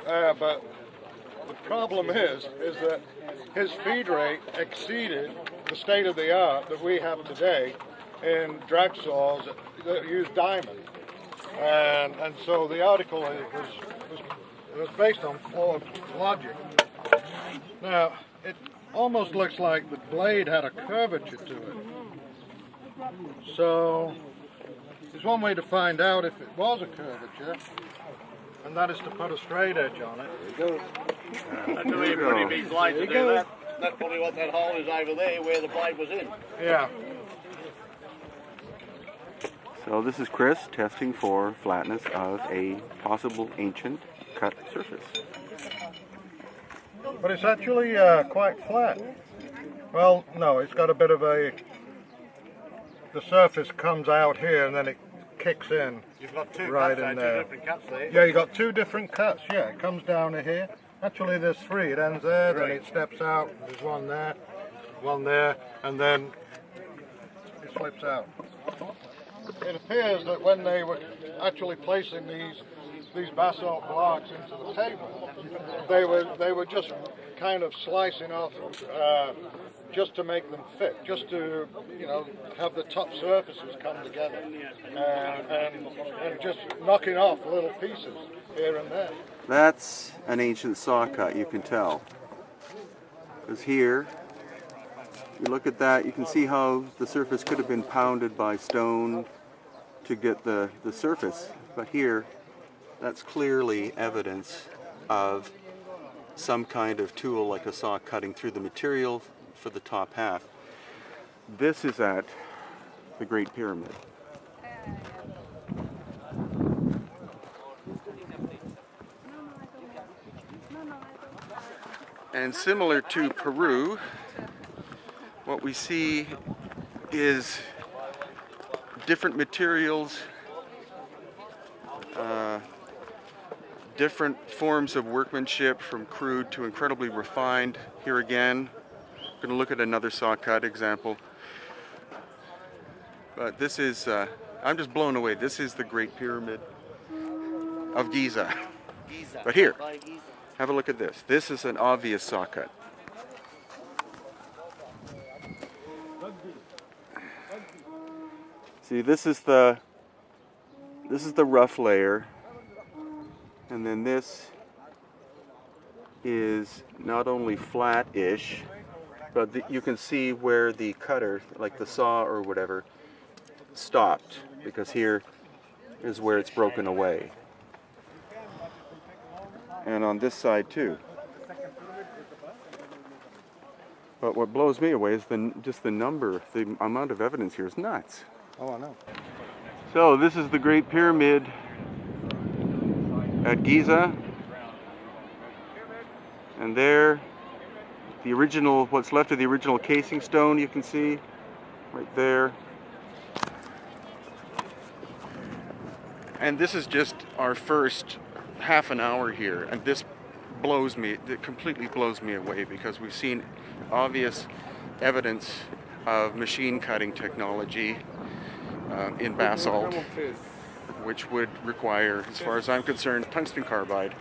but the problem is that his feed rate exceeded the state of the art that we have today in drag saws that use diamond. And so the article was based on flawed logic. Now, it almost looks like the blade had a curvature to it. So there's one way to find out if it was a curvature, and that is to put a straight edge on it. There you go. That's a really pretty big blade to do that. That's probably what that hole is over there where the blade was in. Yeah. So this is Chris testing for flatness of a possible ancient cut surface. But it's actually quite flat. Well, no, it's got a bit of the surface comes out here and then it kicks in. You've got two right cuts in there, there. 2 different cuts there. Yeah, you got 2 different cuts. Yeah, it comes down to here. Actually, there's 3. It ends there, then it steps out. There's one there, and then it slips out. It appears that when they were actually placing these basalt blocks into the table, they were just kind of slicing off just to make them fit, just to have the top surfaces come together, and just knocking off little pieces here and there. That's an ancient saw cut, you can tell. Because here, you look at that, you can see how the surface could have been pounded by stone to get the surface. But here, that's clearly evidence of some kind of tool like a saw cutting through the material for the top half. This is at the Great Pyramid. And similar to Peru, what we see is different materials, different forms of workmanship from crude to incredibly refined. Here again, we're going to look at another saw cut example. But this is, I'm just blown away. This is the Great Pyramid of Giza. But here, have a look at this. This is an obvious saw cut. See, this is the rough layer, and then this is not only flat-ish, but you can see where the cutter, like the saw or whatever, stopped, because here is where it's broken away. And on this side too. But what blows me away is just the number, the amount of evidence here is nuts. Oh, I know. So this is the Great Pyramid at Giza. And there, the original, what's left of the original casing stone, you can see right there. And this is just our first half an hour here, and this blows me, it completely blows me away, because we've seen obvious evidence of machine cutting technology in basalt, which would require, as far as I'm concerned, tungsten carbide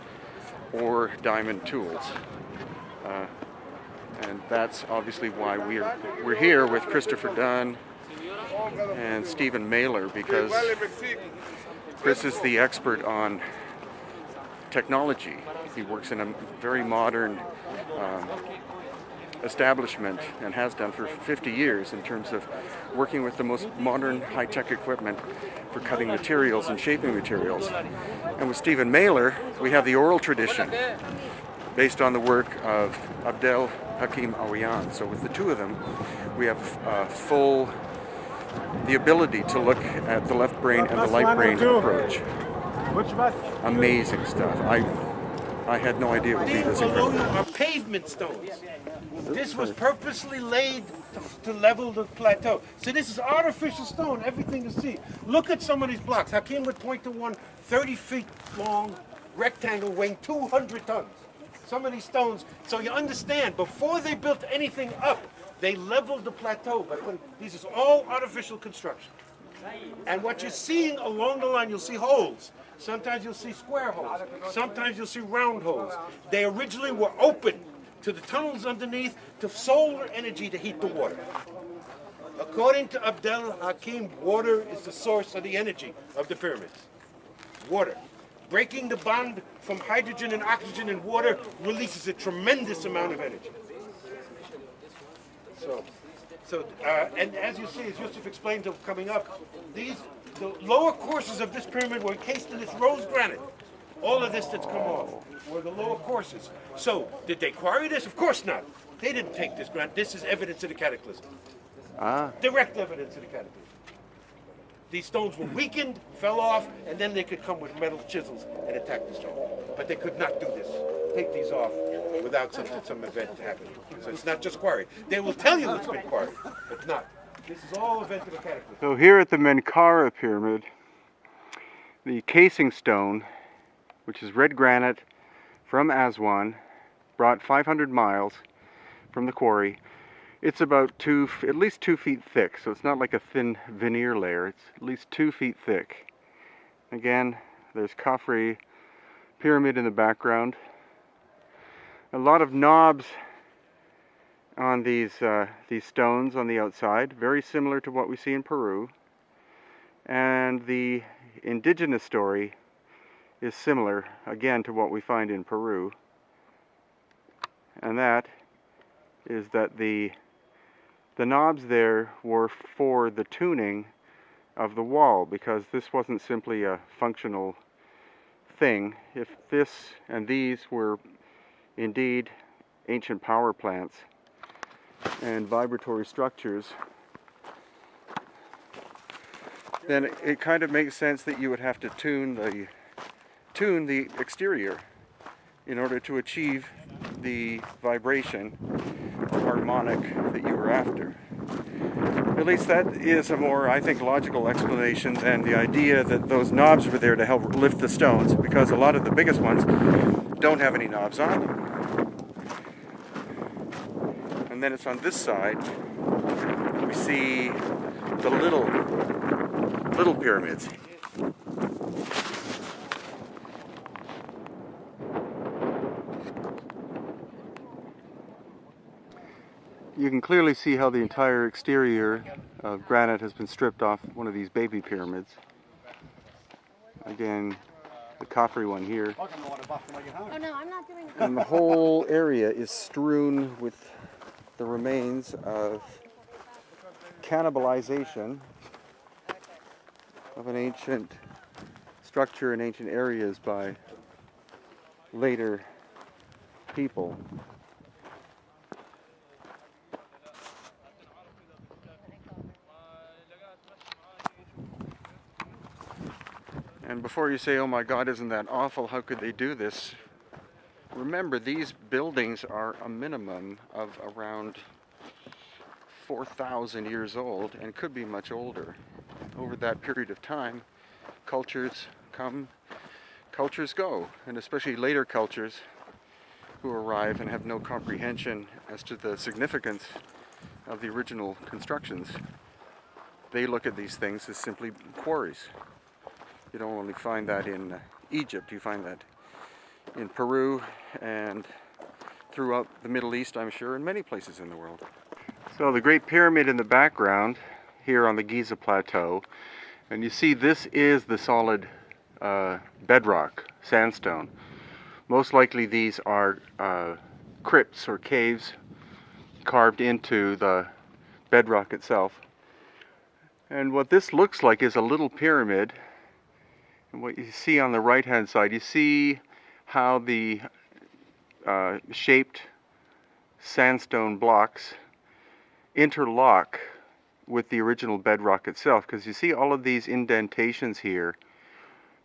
or diamond tools. And that's obviously why we're here with Christopher Dunn and Stephen Mailer, because Chris is the expert on technology. He works in a very modern establishment and has done for 50 years in terms of working with the most modern high-tech equipment for cutting materials and shaping materials. And with Stephen Mailer, we have the oral tradition based on the work of Abdel Hakim Awayan. So with the two of them, we have the ability to look at the left brain and the light brain approach. Amazing stuff. I had no idea it would be this incredible. Below you are pavement stones. This was purposely laid to level the plateau. So this is artificial stone, everything you see. Look at some of these blocks. Hakim would point to one 30 feet long rectangle weighing 200 tons. Some of these stones, so you understand, before they built anything up, they leveled the plateau. But these is all artificial construction. And what you're seeing along the line, you'll see holes. Sometimes you'll see square holes. Sometimes you'll see round holes. They originally were open to the tunnels underneath to solar energy to heat the water. According to Abdel Hakim, water is the source of the energy of the pyramids. Water. Breaking the bond from hydrogen and oxygen in water releases a tremendous amount of energy. And as you see, as Yusuf explained coming up, the lower courses of this pyramid were encased in this rose granite. All of this that's come off were the lower courses. So, did they quarry this? Of course not. They didn't take this granite. This is evidence of the cataclysm. Direct evidence of the cataclysm. These stones were weakened, fell off, and then they could come with metal chisels and attack the stone. But they could not do this. Take these off without some event happening. So it's not just quarried. They will tell you it's been quarried, but not. This is all event of a cataclysm. So here at the Menkaure pyramid, the casing stone, which is red granite from Aswan, brought 500 miles from the quarry. It's about at least 2 feet thick, so it's not like a thin veneer layer. It's at least 2 feet thick. Again, there's Khafre pyramid in the background. A lot of knobs on these stones on the outside, very similar to what we see in Peru. And the indigenous story is similar, again, to what we find in Peru. And that is that the knobs there were for the tuning of the wall, because this wasn't simply a functional thing. If this and these were indeed ancient power plants and vibratory structures, then it kind of makes sense that you would have to tune the exterior in order to achieve the vibration harmonic that you were after. At least that is a more, I think, logical explanation than the idea that those knobs were there to help lift the stones, because a lot of the biggest ones don't have any knobs on them. And then it's on this side we see the little pyramids. You can clearly see how the entire exterior of granite has been stripped off one of these baby pyramids. Again, the Khafre one here. Oh no, I'm not doing it. And the whole area is strewn with the remains of cannibalization of an ancient structure in ancient areas by later people. And before you say, oh my God, isn't that awful, how could they do this? Remember, these buildings are a minimum of around 4,000 years old and could be much older. Over that period of time, cultures come, cultures go, and especially later cultures who arrive and have no comprehension as to the significance of the original constructions. They look at these things as simply quarries. You don't only find that in Egypt, you find that in Peru and throughout the Middle East, I'm sure, and many places in the world. So the Great Pyramid in the background here on the Giza Plateau, and you see this is the solid bedrock, sandstone. Most likely these are crypts or caves carved into the bedrock itself. And what this looks like is a little pyramid. And what you see on the right hand side, you see how the shaped sandstone blocks interlock with the original bedrock itself, because you see all of these indentations here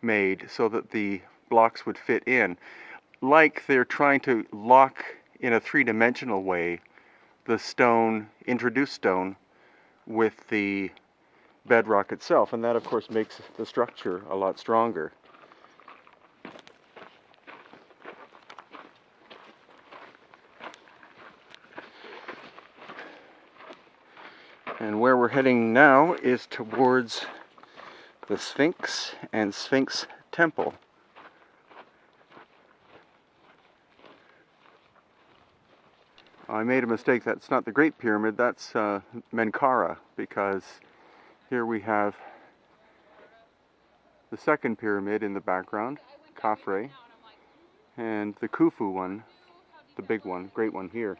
made so that the blocks would fit in, like they're trying to lock in a three-dimensional way the stone, introduced stone, with the bedrock itself, and that of course makes the structure a lot stronger. And where we're heading now is towards the Sphinx and Sphinx Temple. I made a mistake. That's not the Great Pyramid, that's Menkaure, because here we have the second pyramid in the background, Khafre, and the Khufu one, the big one, great one here.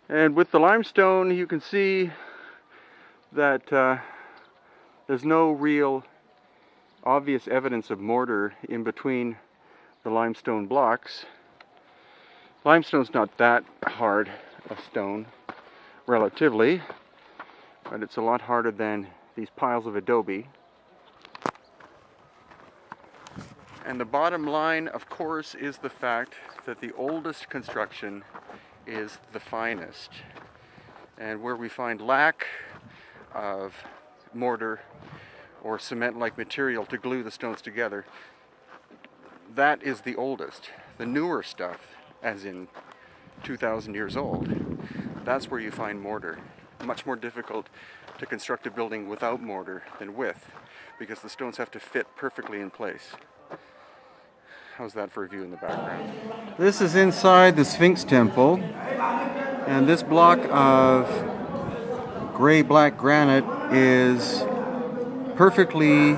And with the limestone, you can see that there's no real obvious evidence of mortar in between the limestone blocks. Limestone's not that hard a stone, relatively, but it's a lot harder than these piles of adobe. And the bottom line, of course, is the fact that the oldest construction is the finest. And where we find lack of mortar or cement-like material to glue the stones together, that is the oldest. The newer stuff, as in 2,000 years old, that's where you find mortar. Much more difficult to construct a building without mortar than with, because the stones have to fit perfectly in place. How's that for a view in the background? This is inside the Sphinx Temple, and this block of gray-black granite is perfectly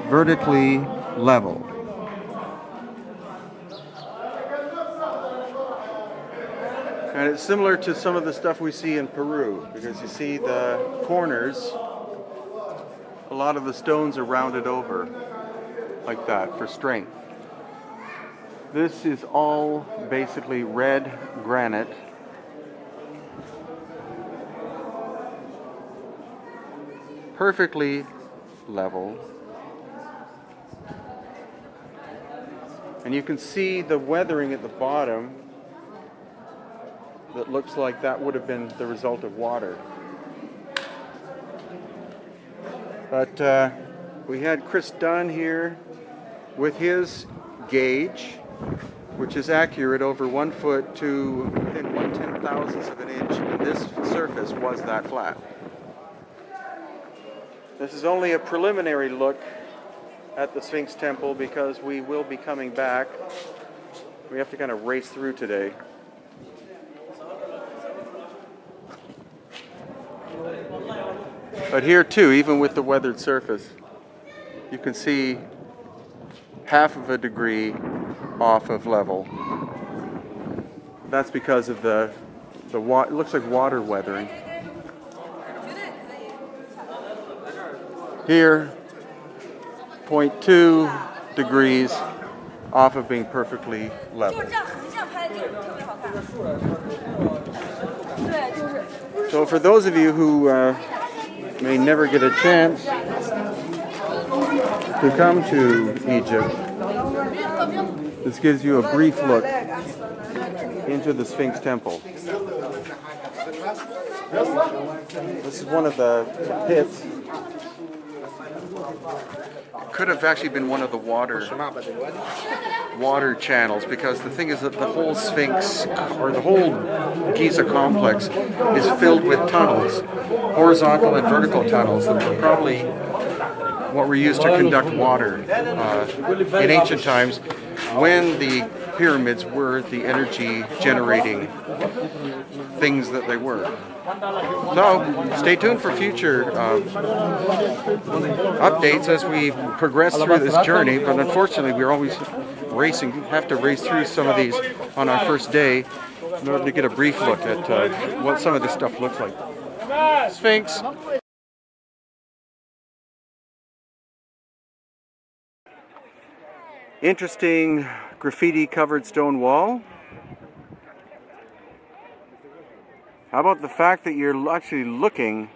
vertically leveled. And it's similar to some of the stuff we see in Peru, because you see the corners, a lot of the stones are rounded over like that for strength. This is all basically red granite. Perfectly level. And you can see the weathering at the bottom that looks like that would have been the result of water. But we had Chris Dunn here with his gauge, which is accurate over 1 foot to within 1/10,000th of an inch, and this surface was that flat. This is only a preliminary look at the Sphinx Temple, because we will be coming back. We have to kind of race through today. But here too, even with the weathered surface, you can see half of a degree off of level. That's because of the it looks like water weathering. Here, 0.2 degrees off of being perfectly level. So for those of you who may never get a chance to come to Egypt, this gives you a brief look into the Sphinx Temple. This is one of the pits. Could have actually been one of the water channels, because the thing is that the whole Sphinx, or the whole Giza complex, is filled with tunnels, horizontal and vertical tunnels that were probably what were used to conduct water in ancient times, when the pyramids were the energy generating things that they were. So stay tuned for future updates as we progress through this journey, but unfortunately we're always have to race through some of these on our first day in order to get a brief look at what some of this stuff looks like. Sphinx. Interesting graffiti covered stone wall. How about the fact that you're actually looking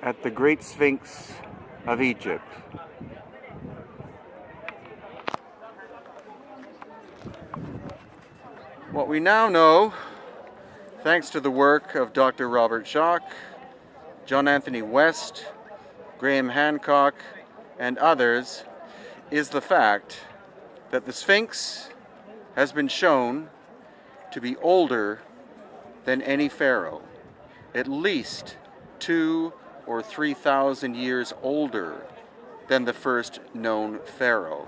at the Great Sphinx of Egypt? What we now know, thanks to the work of Dr. Robert Schoch, John Anthony West, Graham Hancock, and others, is the fact that the Sphinx has been shown to be older than any pharaoh, at least 2,000 or 3,000 years older than the first known pharaoh.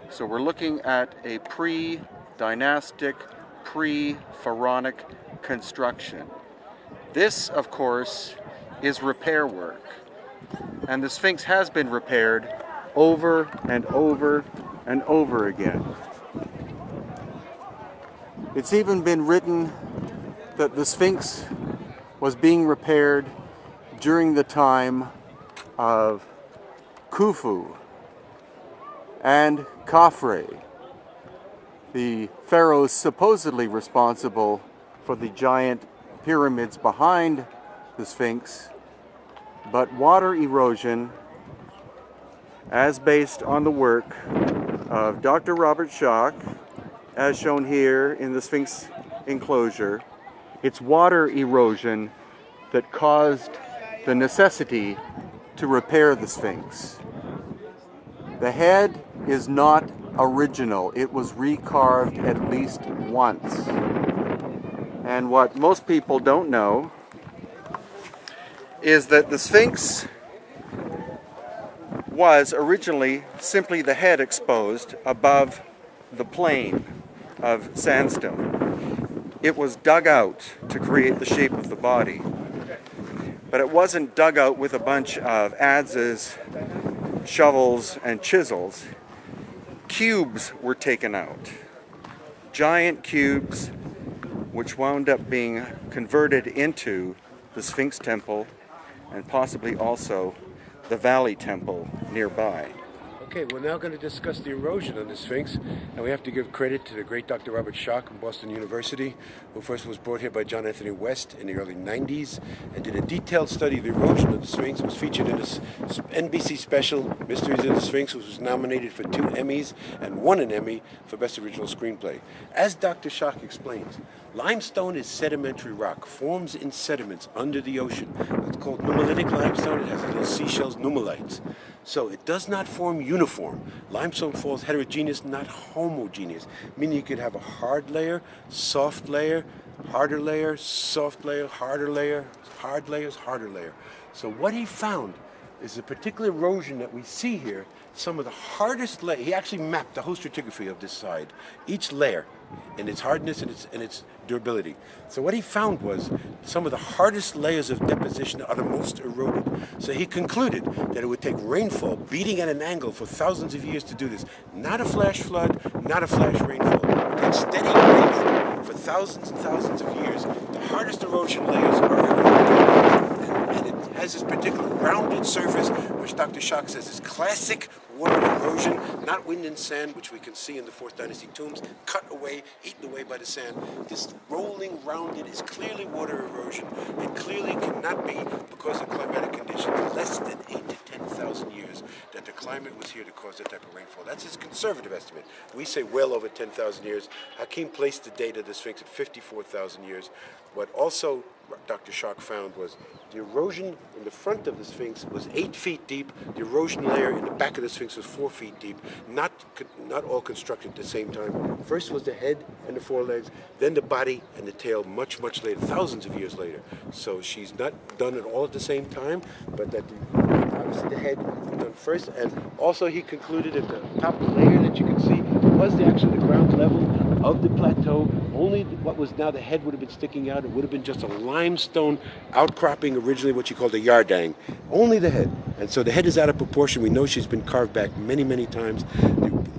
So we're looking at a pre-dynastic, pre-pharaonic construction. This, of course, is repair work. And the Sphinx has been repaired over and over and over again. It's even been written that the Sphinx was being repaired during the time of Khufu and Khafre, the pharaohs supposedly responsible for the giant pyramids behind the Sphinx. But water erosion, as based on the work of Dr. Robert Schoch, as shown here in the Sphinx enclosure, it's water erosion that caused the necessity to repair the Sphinx. The head is not original. It was recarved at least once. And what most people don't know is that the Sphinx was originally simply the head exposed above the plane of sandstone. It was dug out to create the shape of the body. But it wasn't dug out with a bunch of adzes, shovels, and chisels. Cubes were taken out. Giant cubes which wound up being converted into the Sphinx Temple and possibly also the Valley Temple nearby. Okay, we're now going to discuss the erosion on the Sphinx, and we have to give credit to the great Dr. Robert Schoch from Boston University, who first was brought here by John Anthony West in the early 90s and did a detailed study of the erosion of the Sphinx. It was featured in a NBC special, Mysteries of the Sphinx, which was nominated for 2 Emmys and won an Emmy for Best Original Screenplay. As Dr. Schoch explains, limestone is sedimentary rock, forms in sediments under the ocean. It's called nummulitic limestone. It has little seashells, nummullites. So it does not form uniform. Limestone falls heterogeneous, not homogeneous, meaning you could have a hard layer, soft layer, harder layer, soft layer, harder layer, hard layers, harder layer. So what he found is the particular erosion that we see here, some of the hardest layers. He actually mapped the whole stratigraphy of this side, each layer, and its hardness and its durability. So what he found was some of the hardest layers of deposition are the most eroded. So he concluded that it would take rainfall beating at an angle for thousands of years to do this. Not a flash flood, not a flash rainfall. It takes steady rainfall for thousands and thousands of years. The hardest erosion layers are eroded. And it has this particular rounded surface, which Dr. Schoch says is classic water erosion, not wind and sand, which we can see in the 4th Dynasty tombs, cut away, eaten away by the sand. This rolling, rounded is clearly water erosion, and clearly cannot be because of climatic conditions less than 8 to 10,000 years that the climate was here to cause that type of rainfall. That's his conservative estimate. We say well over 10,000 years. Hakim placed the date of the Sphinx at 54,000 years. What also Dr. Schoch found was the erosion in the front of the Sphinx was 8 feet deep. The erosion layer in the back of the Sphinx was 4 feet deep. Not all constructed at the same time. First was the head and the forelegs, then the body and the tail much, much later, thousands of years later. So she's not done it all at the same time, but that obviously the head was done first. And also he concluded that the top layer that you can see was actually the ground level of the plateau. Only what was now the head would have been sticking out. It would have been just a limestone outcropping, originally what you called a yardang. Only the head. And so the head is out of proportion. We know she's been carved back many, many times.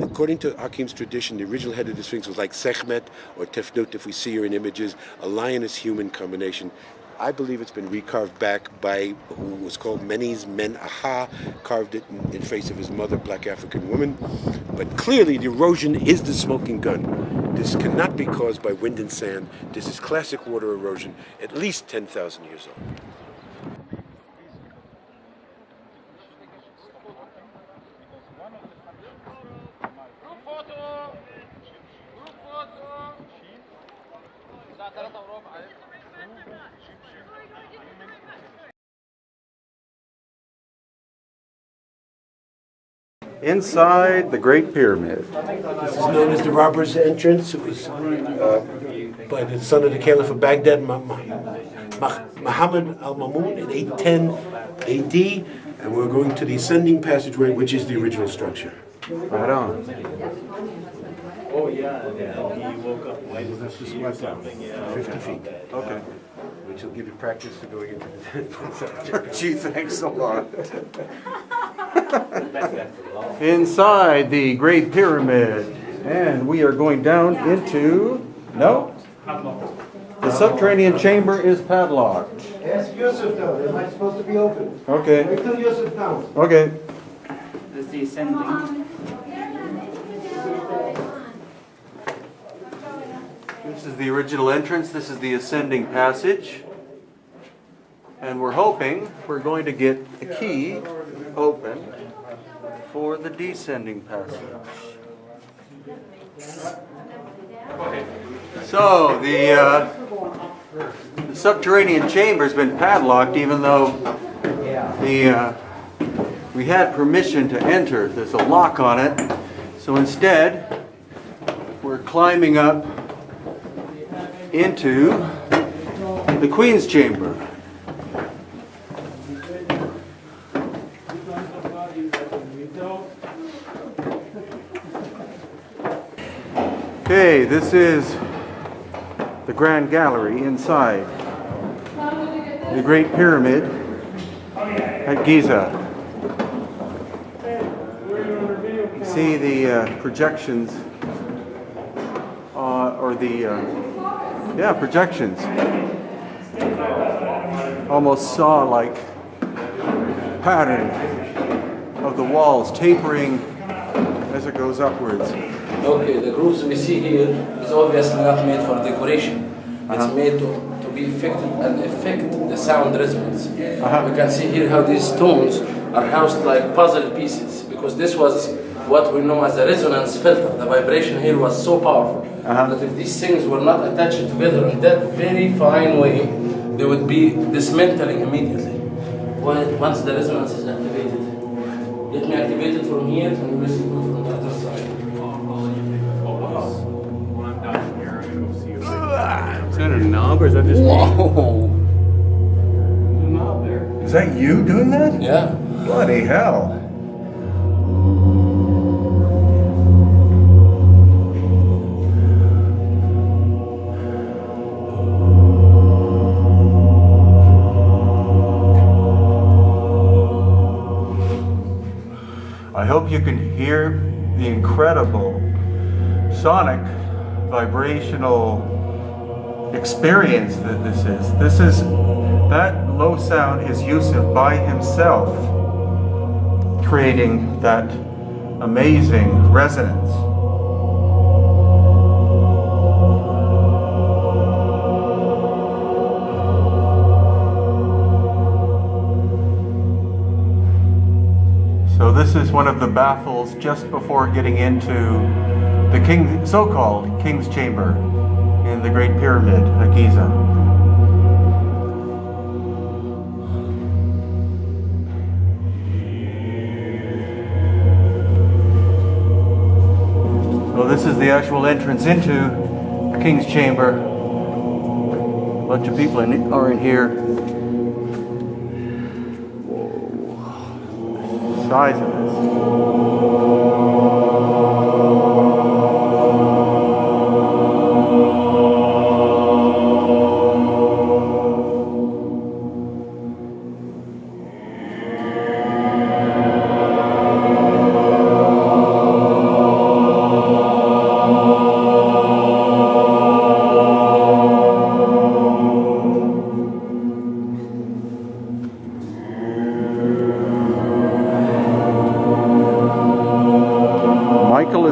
According to Hakim's tradition, the original head of the Sphinx was like Sekhmet or Tefnut, if we see her in images, a lioness-human combination. I believe it's been recarved back by who was called Menes Men Aha, carved it in face of his mother, black African woman. But clearly the erosion is the smoking gun. This cannot be caused by wind and sand. This is classic water erosion, at least 10,000 years old. Inside the Great Pyramid. This is known as the Robber's Entrance. It was by the son of the Caliph of Baghdad, Muhammad al-Mamun, in 810 AD. And we're going to the ascending passageway, which is the original structure. Right on. That's just squat down, 50 feet, Okay. which will give you practice for going into the Gee, thanks a lot. Inside the Great Pyramid. And we are going down into... No? The subterranean chamber is padlocked. Ask Yusuf though, they're not supposed to be open. Okay. Wait till Yusuf comes. Okay. This is the ascending. This is the original entrance. This is the ascending passage. And we're hoping we're going to get the key open for the descending passage. So the subterranean chamber has been padlocked, even though we had permission to enter. There's a lock on it. So instead, we're climbing up into the Queen's chamber. Okay, this is the Grand Gallery inside the Great Pyramid at Giza. You see the projections, projections. Almost saw-like pattern of the walls tapering as it goes upwards. Okay, the grooves we see here is obviously not made for decoration. It's made to be effective and affect the sound resonance. We can see here how these stones are housed like puzzle pieces, because this was what we know as a resonance filter. The vibration here was so powerful that if these things were not attached together in that very fine way, they would be dismantling immediately. Once the resonance is activated. Let me activate it from here and you listen to it from the other side. Is that a knob or is that just Whoa! Is that you doing that? Yeah. Bloody hell. I hope you can hear the incredible sonic vibrational experience that this is. That low sound is Yusuf by himself creating that amazing resonance. So this is one of the baffles just before getting into the so-called King's Chamber in the Great Pyramid at Giza. So this is the actual entrance into the King's Chamber. A bunch of people are in here. Whoa. The size of this.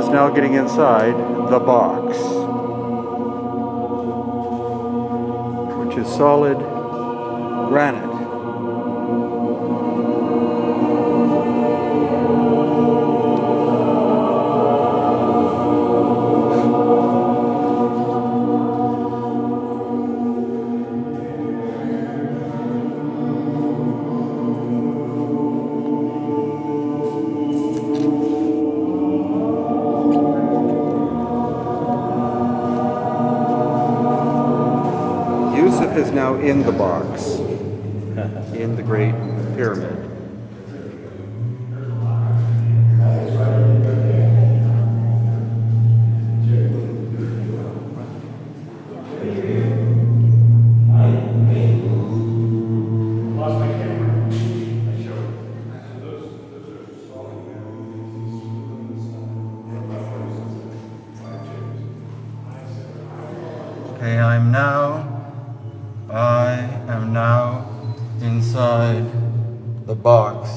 Now getting inside the box, which is solid granite. Is now in the box in the Great Pyramid. box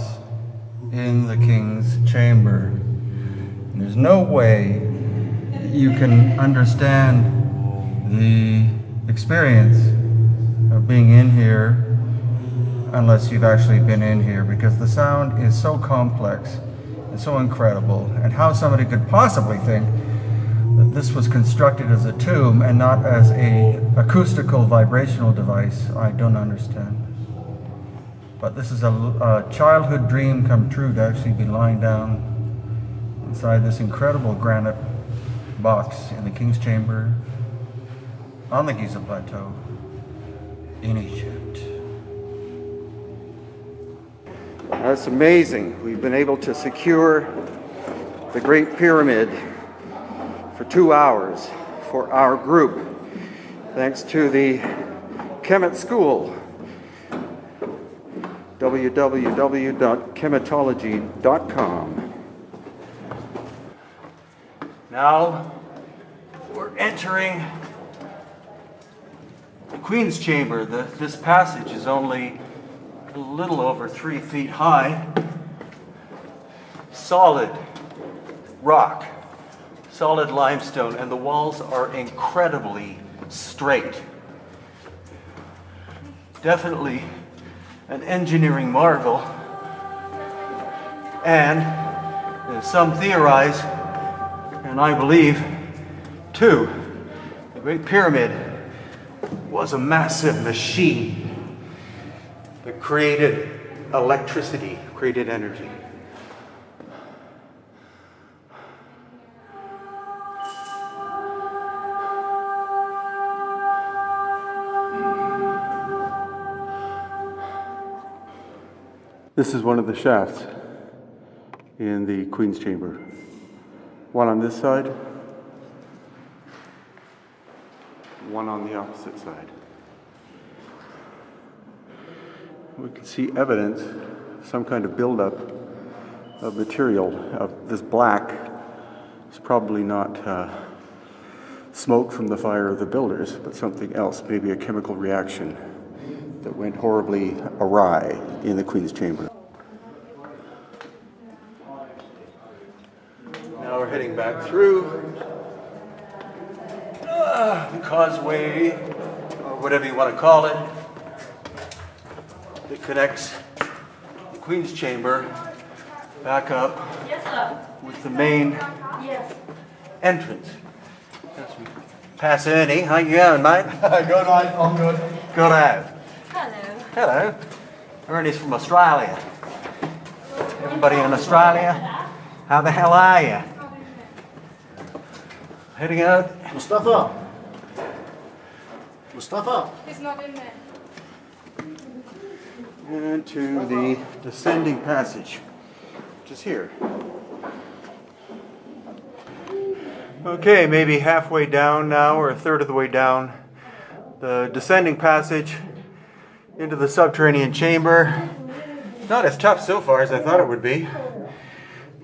in the king's chamber. And there's no way you can understand the experience of being in here unless you've actually been in here, because the sound is so complex and so incredible, and how somebody could possibly think that this was constructed as a tomb and not as a acoustical vibrational device, I don't understand. But this is a childhood dream come true to actually be lying down inside this incredible granite box in the king's chamber on the Giza Plateau in Egypt. That's amazing. We've been able to secure the Great Pyramid for 2 hours for our group, thanks to the Kemet School, www.kemetology.com. Now we're entering the Queen's Chamber. This passage is only a little over 3 feet high. Solid rock, solid limestone, and the walls are incredibly straight. Definitely an engineering marvel. And some theorize, and I believe too, the Great Pyramid was a massive machine that created electricity, created energy. This is one of the shafts in the Queen's Chamber. One on this side, one on the opposite side. We can see evidence of some kind of buildup of material. Of this black is probably not smoke from the fire of the builders, but something else, maybe a chemical reaction that went horribly awry in the Queen's Chamber. Now we're heading back through the causeway, or whatever you want to call it, that connects the Queen's Chamber back up with the main entrance. As we pass Ernie. How you going, mate? Good, I'm good. Good out. Hello. Hello. Ernie's from Australia. Everybody in Australia, how the hell are you? Heading out. Mustafa! Mustafa! He's not in there. Into the descending passage, which is here. Okay, maybe halfway down now, or a third of the way down, the descending passage into the subterranean chamber. Not as tough so far as I thought it would be.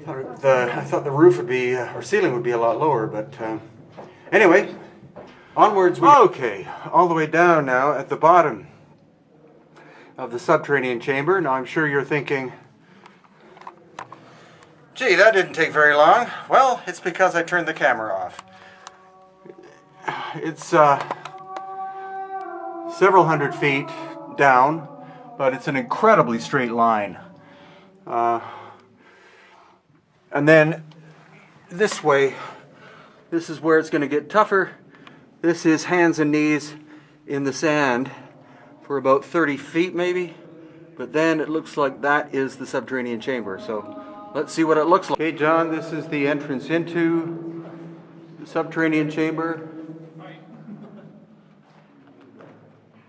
I thought the roof would be, or ceiling would be a lot lower, but anyway, onwards we go. Okay, all the way down now at the bottom of the subterranean chamber. Now I'm sure you're thinking, gee, that didn't take very long. Well, it's because I turned the camera off. It's several hundred feet down, but it's an incredibly straight line. And then this way, this is where it's going to get tougher. This is hands and knees in the sand for about 30 feet maybe, but then it looks like that is the subterranean chamber. So let's see what it looks like. Okay, John, this is the entrance into the subterranean chamber.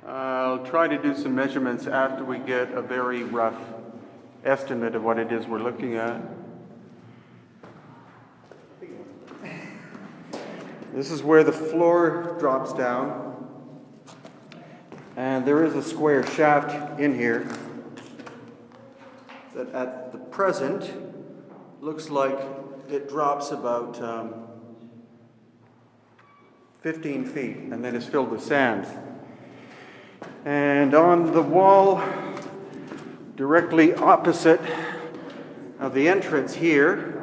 I'll try to do some measurements after we get a very rough estimate of what it is we're looking at. This is where the floor drops down, and there is a square shaft in here that at the present looks like it drops about 15 feet and then is filled with sand. And on the wall directly opposite of the entrance here,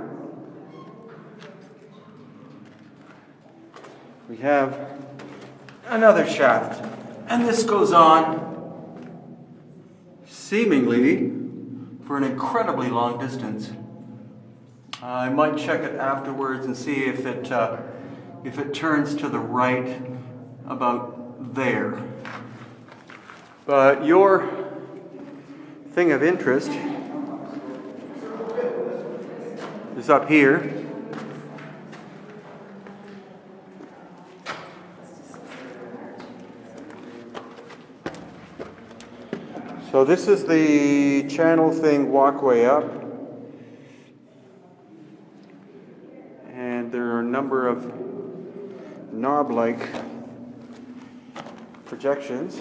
we have another shaft. And this goes on seemingly for an incredibly long distance. I might check it afterwards and see if it turns to the right about there. But your thing of interest is up here. So this is the channel thing walkway up. And there are a number of knob-like projections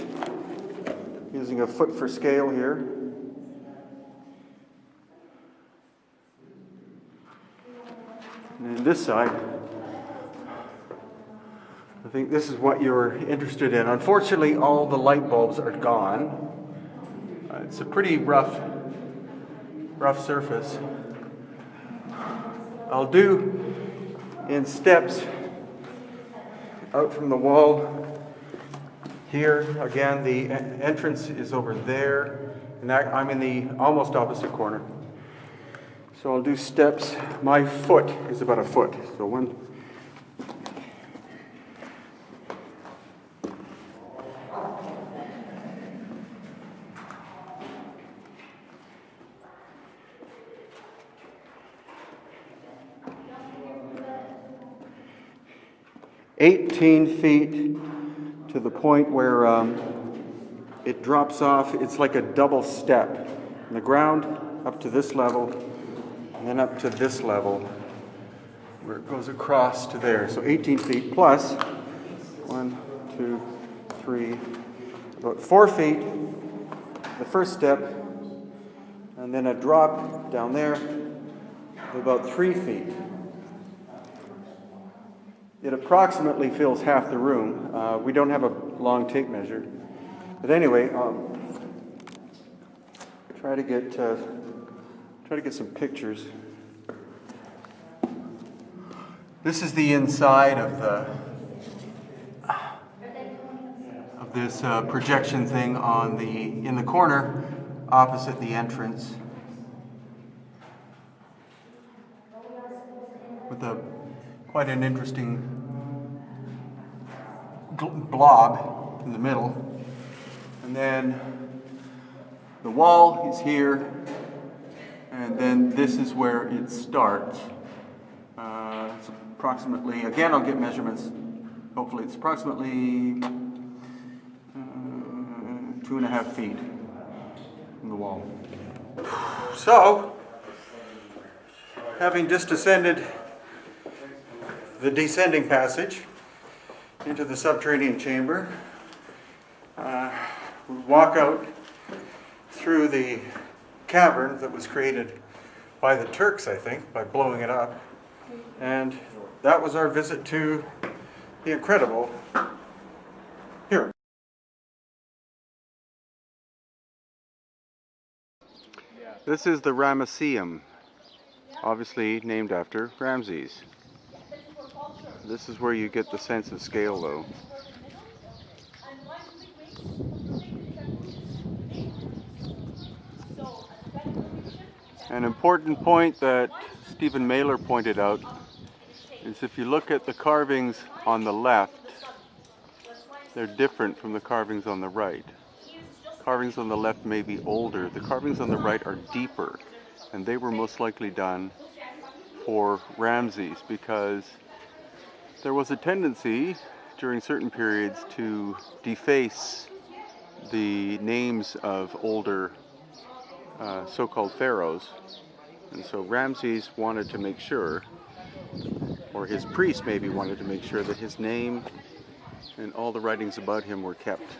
using a foot for scale here. And then this side, I think this is what you're interested in. Unfortunately, all the light bulbs are gone. It's a pretty rough surface. I'll do in steps out from the wall here. Again, the entrance is over there, and I'm in the almost opposite corner. So I'll do steps. My foot is about a foot. So one. "18 feet to the point where it drops off. It's like a double step. From the ground up to this level, and then up to this level, where it goes across to there. So 18 feet plus 1, 2, 3, about 4 feet, the first step, and then a drop down there of about 3 feet. It approximately fills half the room. We don't have a long tape measure. But anyway, try to get some pictures. This is the inside of this projection thing in the corner opposite the entrance, with quite an interesting blob in the middle. And then the wall is here, and then this is where it starts. It's approximately, again, I'll get measurements. Hopefully it's approximately 2.5 feet from the wall. So, having just descended the descending passage into the subterranean chamber, we walk out through the cavern that was created by the Turks, I think, by blowing it up. And that was our visit to the incredible here. This is the Ramesseum, obviously named after Ramses. This is where you get the sense of scale, though. An important point that Stephen Mailer pointed out is if you look at the carvings on the left, they're different from the carvings on the right. Carvings on the left may be older. The carvings on the right are deeper, and they were most likely done for Ramses because there was a tendency during certain periods to deface the names of older so-called pharaohs. And so Ramses wanted to make sure, or his priest maybe wanted to make sure, that his name and all the writings about him were kept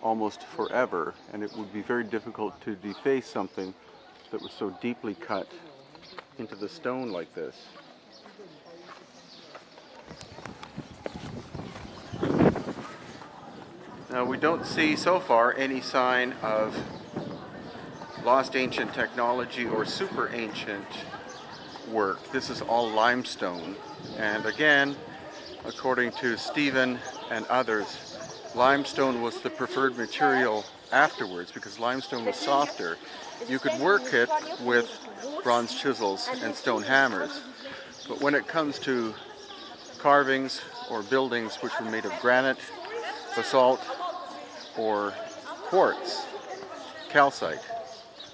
almost forever, and it would be very difficult to deface something that was so deeply cut into the stone like this. Now we don't see so far any sign of lost ancient technology or super ancient work. This is all limestone, and again, according to Stephen and others, limestone was the preferred material afterwards because limestone was softer. You could work it with bronze chisels and stone hammers, but when it comes to carvings or buildings which were made of granite, basalt, or quartz, calcite,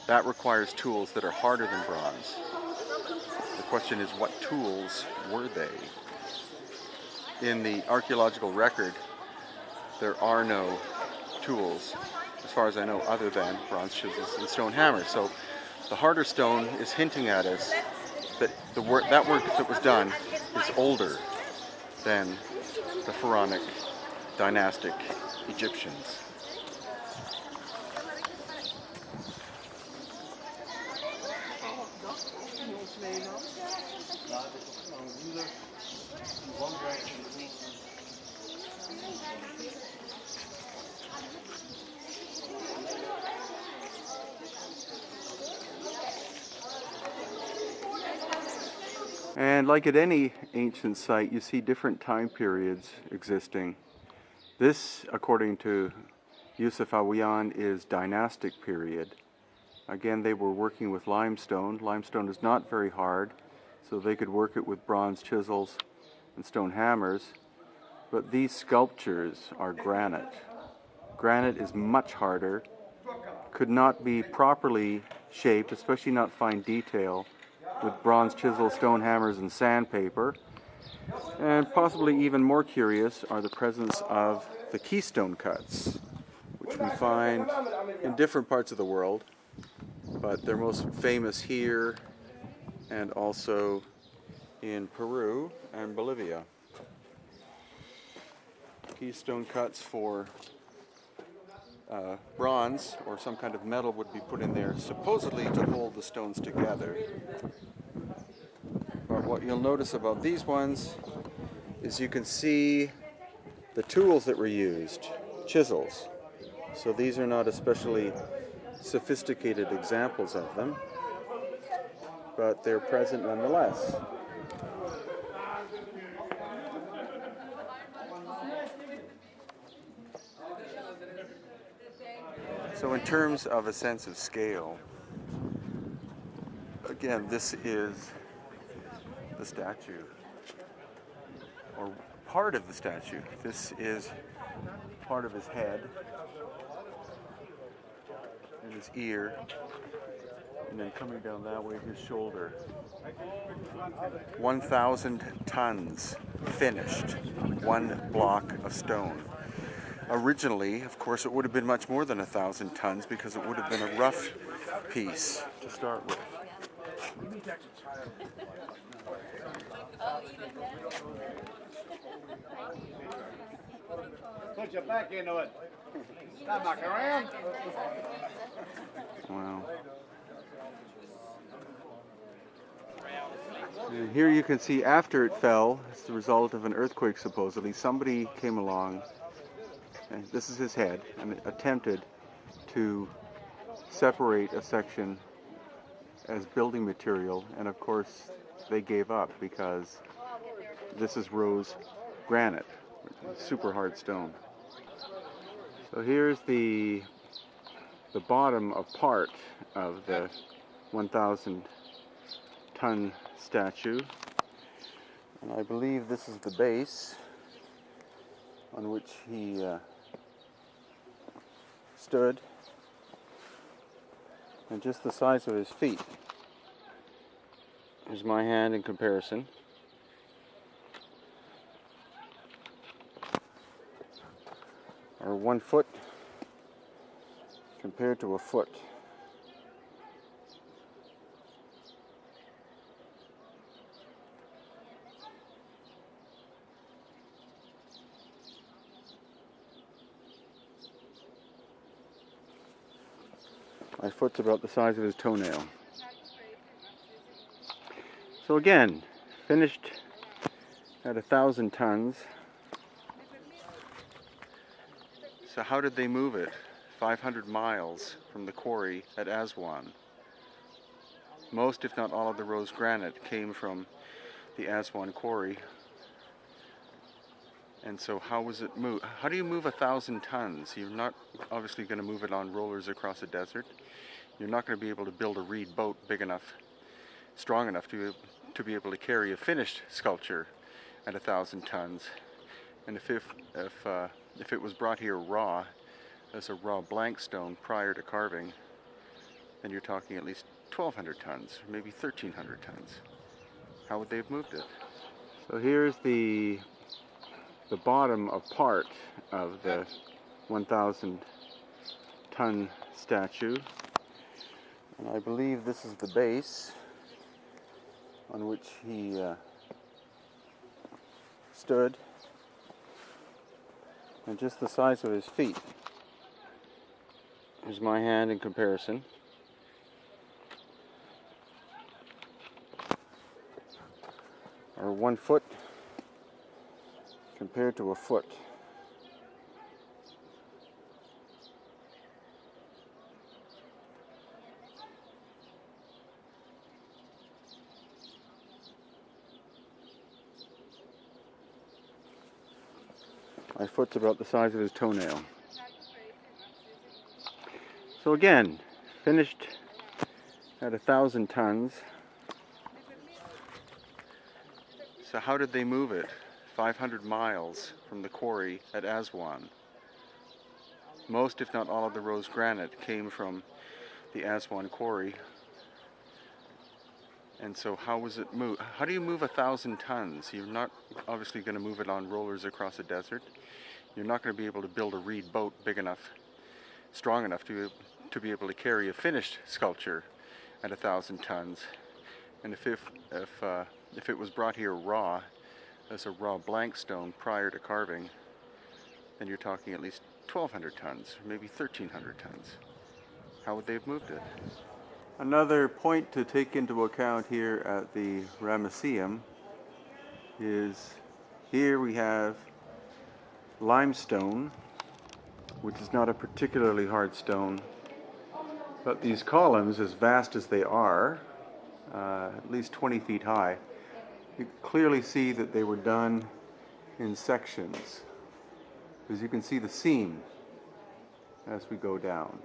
that requires tools that are harder than bronze. The question is, what tools were they? In the archaeological record, there are no tools, as far as I know, other than bronze chisels and stone hammers. So the harder stone is hinting at us that that work that was done is older than the Pharaonic dynastic Egyptians. And like at any ancient site, you see different time periods existing. This, according to Yusuf Awayan, is dynastic period. Again, they were working with limestone. Limestone is not very hard, so they could work it with bronze chisels and stone hammers. But these sculptures are granite. Granite is much harder, could not be properly shaped, especially not fine detail, with bronze chisels, stone hammers, and sandpaper. And possibly even more curious are the presence of the keystone cuts, which we find in different parts of the world, but they're most famous here and also in Peru and Bolivia. Keystone cuts for bronze or some kind of metal would be put in there supposedly to hold the stones together. But what you'll notice about these ones is you can see the tools that were used, chisels. So these are not especially sophisticated examples of them, but they're present nonetheless. So in terms of a sense of scale, again, this is the statue, or part of the statue. This is part of his head and his ear, and then coming down that way, his shoulder. 1,000 tons finished, one block of stone. Originally, of course, it would have been much more than 1,000 tons because it would have been a rough piece to start with. Put your back into it. Stop back around. Wow. And here you can see after it fell, as the result of an earthquake supposedly, somebody came along, and this is his head, and attempted to separate a section as building material, and of course they gave up because this is rose granite, super hard stone. So here's the bottom of part of the 1,000 ton statue, and I believe this is the base on which he stood, and just the size of his feet. Here's my hand in comparison. Or 1 foot compared to a foot. My foot's about the size of his toenail. So again, finished at 1,000 tons. So how did they move it 500 miles from the quarry at Aswan. Most, if not all, of the rose granite came from the Aswan quarry. And so how was it moved? How do you move 1,000 tons? You're not obviously going to move it on rollers across a desert. You're not going to be able to build a reed boat big enough, strong enough to be able to carry a finished sculpture at 1,000 tons. And if it was brought here raw, as a raw blank stone prior to carving, then you're talking at least 1,200 tons, or maybe 1,300 tons. How would they have moved it? So here's the bottom of part of the 1,000 ton statue. And I believe this is the base on which he stood, and just the size of his feet. Here's my hand in comparison. Or 1 foot compared to a foot. My foot's about the size of his toenail. So again, finished at 1,000 tons. So how did they move it 500 miles from the quarry at Aswan? Most, if not all, of the rose granite came from the Aswan quarry. And so how was it moved? How do you move 1,000 tons? You're not obviously going to move it on rollers across a desert. You're not going to be able to build a reed boat big enough, strong enough to be able to carry a finished sculpture at 1,000 tons. And if it was brought here raw, as a raw blank stone prior to carving, then you're talking at least 1,200 tons, or maybe 1,300 tons. How would they have moved it? Another point to take into account here at the Ramesseum is here we have limestone, which is not a particularly hard stone, but these columns, as vast as they are, at least 20 feet high, you clearly see that they were done in sections, because you can see the seam as we go down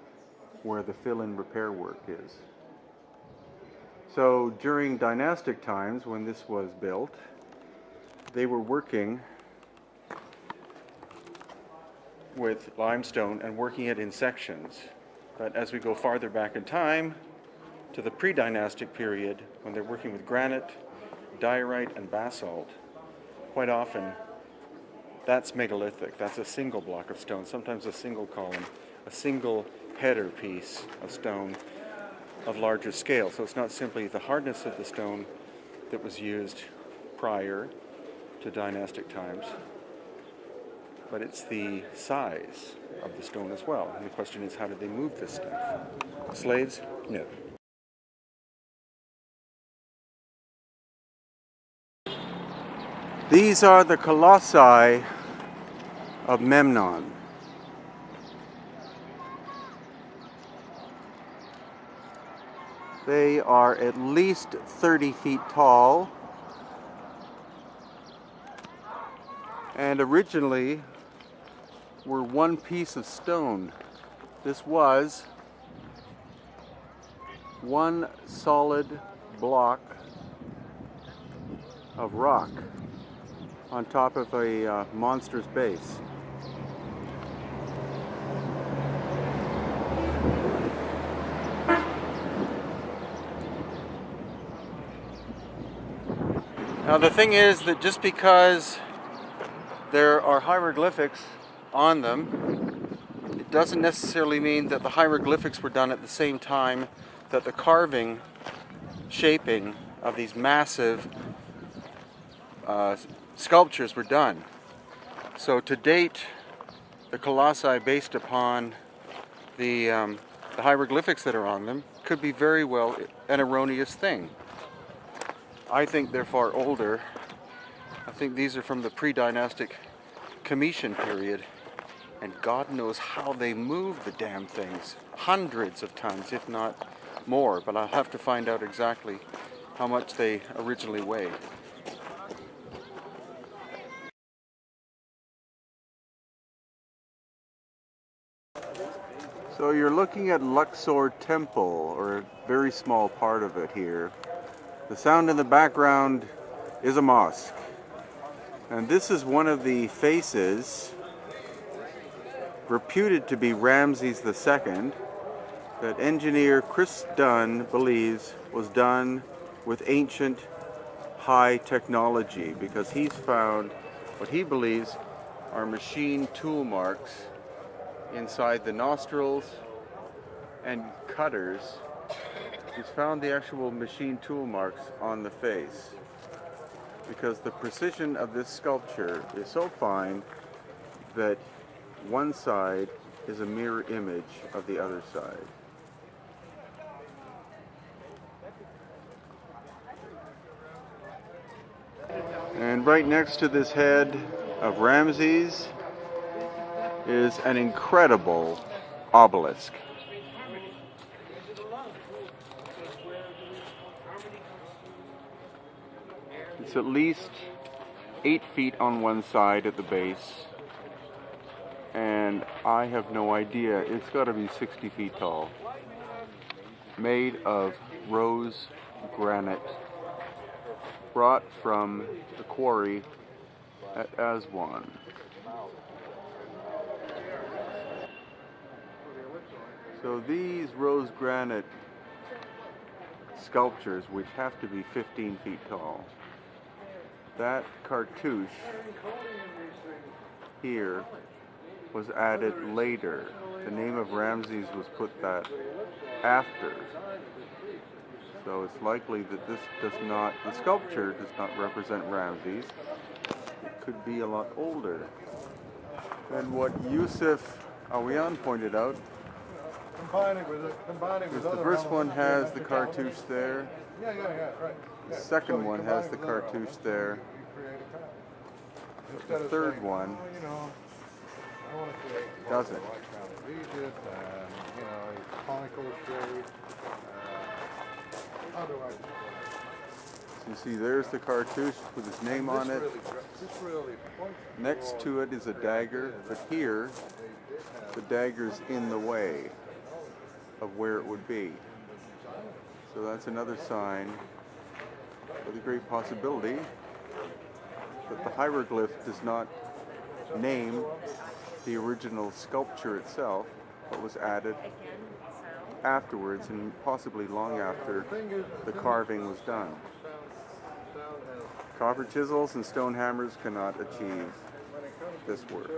where the fill-in repair work is. So during dynastic times, when this was built, they were working with limestone and working it in sections. But as we go farther back in time, to the pre-dynastic period, when they're working with granite, diorite, and basalt, quite often that's megalithic. That's a single block of stone, sometimes a single column, a single header piece of stone of larger scale. So it's not simply the hardness of the stone that was used prior to dynastic times, but it's the size of the stone as well. And the question is, how did they move this stuff? Slaves? No. These are the colossi of Memnon. They are at least 30 feet tall, and originally were one piece of stone. This was one solid block of rock on top of a monster's base. Now the thing is that just because there are hieroglyphics on them, it doesn't necessarily mean that the hieroglyphics were done at the same time that the carving, shaping of these massive sculptures were done. So to date, the colossi based upon the hieroglyphics that are on them could be very well an erroneous thing. I think they're far older. I think these are from the pre-dynastic Comitian period, And God knows how they move the damn things. Hundreds of tons, if not more. But I'll have to find out exactly how much they originally weighed. So you're looking at Luxor Temple, or a very small part of it here. The sound in the background is a mosque. And this is one of the faces reputed to be Ramses II that engineer Chris Dunn believes was done with ancient high technology, because he's found what he believes are machine tool marks inside the nostrils and cutters. He's found the actual machine tool marks on the face, because the precision of this sculpture is so fine that one side is a mirror image of the other side. And right next to this head of Ramses is an incredible obelisk. It's at least 8 feet on one side at the base, and I have no idea, it's got to be 60 feet tall. Made of rose granite, brought from the quarry at Aswan. So these rose granite sculptures, which have to be 15 feet tall, that cartouche here was added later. The name of Ramses was put that after. So it's likely that this does not, the sculpture does not represent Ramses. It could be a lot older. And what Yusuf Awaken pointed out, is the first one has the cartouche there. The second one has the cartouche there. The third one doesn't. So you see, there's the cartouche with his name on it. Next to it is a dagger, but here the dagger's in the way of where it would be. So that's another sign of the great possibility that the hieroglyph does not name the original sculpture itself, but was added afterwards, and possibly long after the carving was done. Copper chisels and stone hammers cannot achieve this work.